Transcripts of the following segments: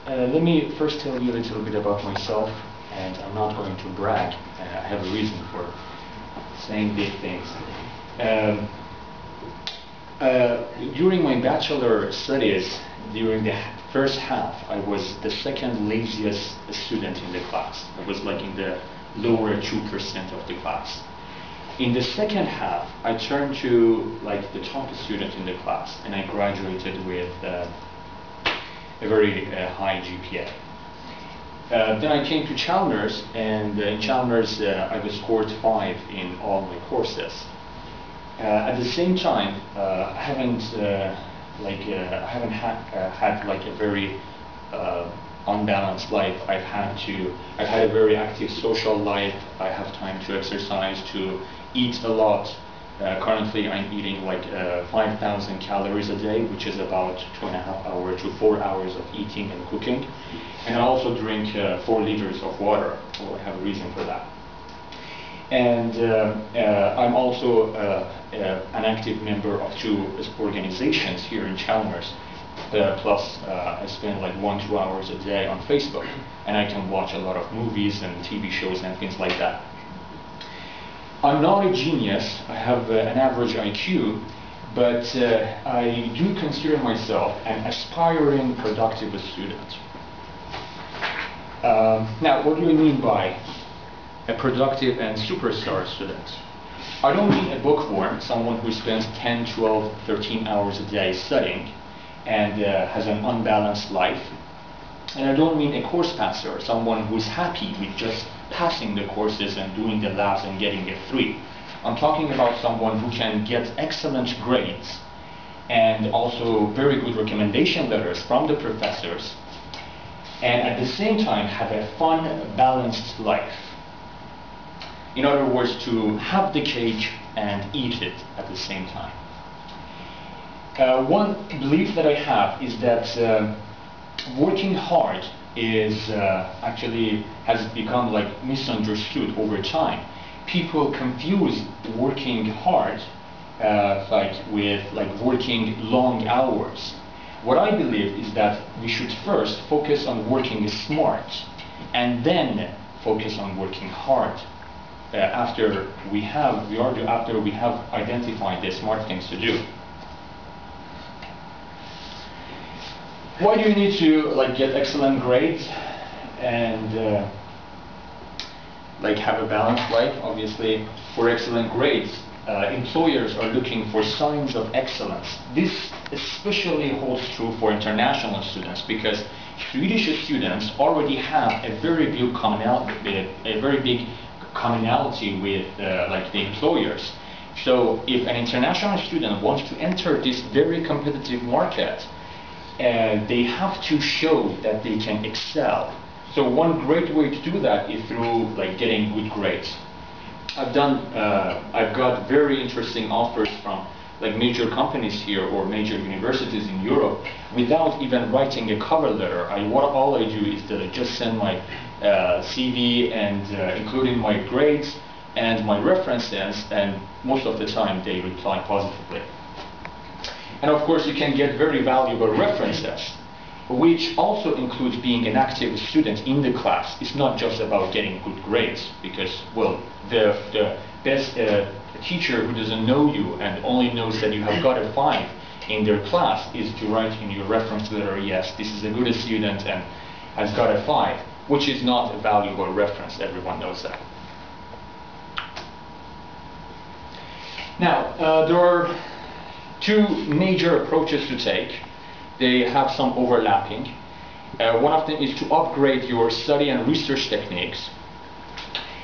Let me first tell you a little bit about myself, and I'm not going to brag. I have a reason for saying big things. During my bachelor studies, during the first half, I was the second laziest student in the class. I was like in the lower 2% of the class. In the second half, I turned to like the top student in the class, and I graduated with a very high GPA. Then I came to Chalmers, and in Chalmers I was scored 5 in all my courses. At the same time, I haven't had like a very unbalanced life. I've had a very active social life. I have time to exercise, to eat a lot. Currently, I'm eating like 5,000 calories a day, which is about 2.5 hours to 4 hours of eating and cooking. And I also drink 4 liters of water. Well, I have a reason for that. And I'm also an active member of 2 organizations here in Chalmers. Plus, I spend like 1-2 hours a day on Facebook, and I can watch a lot of movies and TV shows and things like that. I'm not a genius. I have an average IQ, but I do consider myself an aspiring, productive student. Now, what do I mean by a productive and superstar student? I don't mean a bookworm, someone who spends 10, 12, 13 hours a day studying and has an unbalanced life. And I don't mean a course passer, someone who's happy with just passing the courses and doing the labs and getting a 3. I'm talking about someone who can get excellent grades and also very good recommendation letters from the professors, and at the same time have a fun, balanced life. In other words, to have the cake and eat it at the same time. One belief that I have is that working hard is actually has become like misunderstood over time. People confuse working hard with working long hours. What I believe is that we should first focus on working smart and then focus on working hard after we have identified the smart things to do. Why do you need to get excellent grades and have a balanced life? Obviously, for excellent grades, employers are looking for signs of excellence. This especially holds true for international students, because Swedish students already have a very big commonality with the employers. So if an international student wants to enter this very competitive market, they have to show that they can excel. So one great way to do that is through getting good grades. I've got very interesting offers from major companies here or major universities in Europe without even writing a cover letter. All I do is that I just send my CV and including my grades and my references, and most of the time they reply positively. And of course, you can get very valuable references, which also includes being an active student in the class. It's not just about getting good grades, because, well, the best teacher who doesn't know you and only knows that you have got a 5 in their class is to write in your reference letter, yes, this is a good student and has got a 5, which is not a valuable reference. Everyone knows that. Now, there are 2 major approaches to take. They have some overlapping. One of them is to upgrade your study and research techniques.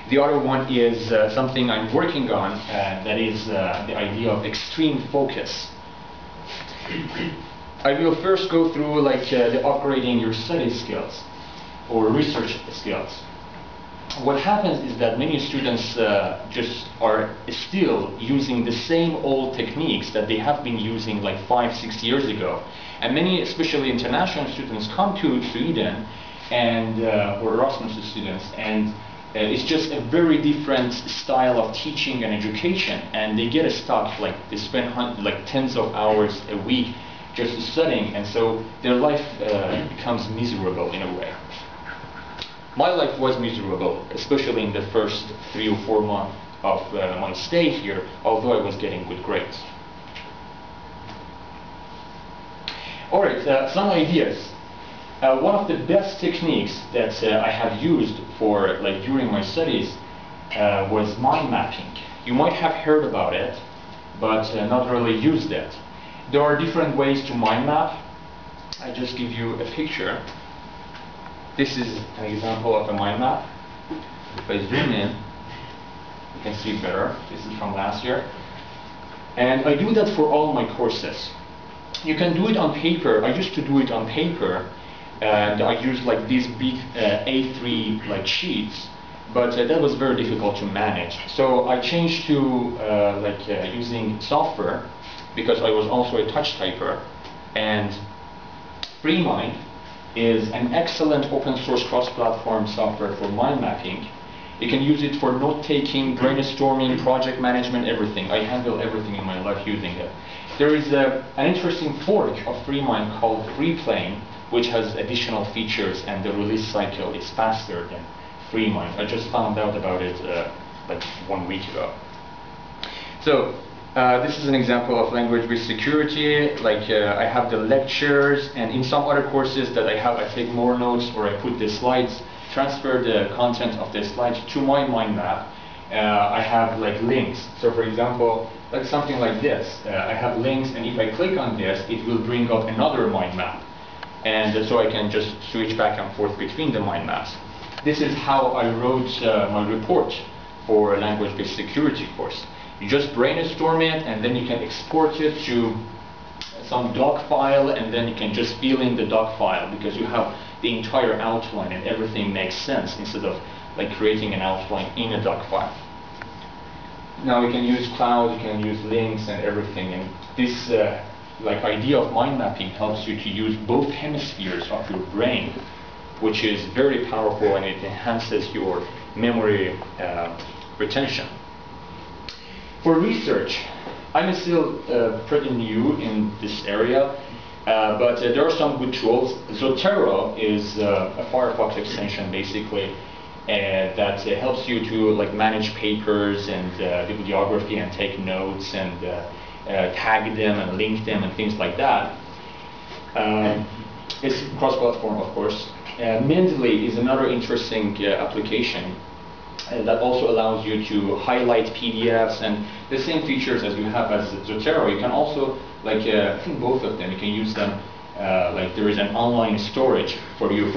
The other one is something I'm working on, that is the idea of extreme focus. I will first go through the upgrading your study skills or research skills. What happens is that many students just are still using the same old techniques that they have been using 5-6 years ago. And many, especially international students, come to Sweden and or Erasmus students, and it's just a very different style of teaching and education, and they get stuck. They spend tens of hours a week just studying, and so their life becomes miserable in a way. My life was miserable, especially in the first 3 or 4 months of my stay here, although I was getting good grades. Alright, some ideas. One of the best techniques that I have used for during my studies was mind mapping. You might have heard about it, but not really used it. There are different ways to mind map. I just give you a picture. This is an example of a mind map. If I zoom in, you can see better. This is from last year. And I do that for all my courses. You can do it on paper. I used to do it on paper, and I used these big A3 sheets, but that was very difficult to manage. So I changed to using software, because I was also a touch typer, and FreeMind is an excellent open source cross-platform software for mind mapping. You can use it for note-taking, brainstorming, project management, everything. I handle everything in my life using it. There is an interesting fork of FreeMind called FreePlane, which has additional features, and the release cycle is faster than FreeMind. I just found out about it 1 week ago. So this is an example of language-based security. I have the lectures, and in some other courses that I have, I take more notes, or I put the slides, transfer the content of the slides to my mind map. I have links. So for example, something like this. I have links, and if I click on this, it will bring up another mind map. And so I can just switch back and forth between the mind maps. This is how I wrote my report for a language-based security course. You just brainstorm it, and then you can export it to some doc file, and then you can just fill in the doc file, because you have the entire outline and everything makes sense, instead of creating an outline in a doc file. Now you can use cloud, you can use links and everything, and this idea of mind mapping helps you to use both hemispheres of your brain, which is very powerful, and it enhances your memory retention. For research, I'm still pretty new in this area, but there are some good tools. Zotero is a Firefox extension, basically, that helps you to manage papers and bibliography, and take notes, and tag them and link them and things like that. It's cross-platform, of course. Mendeley is another interesting application that also allows you to highlight PDFs, and the same features as you have as Zotero. You can also, I think both of them, you can use them, there is an online storage for you.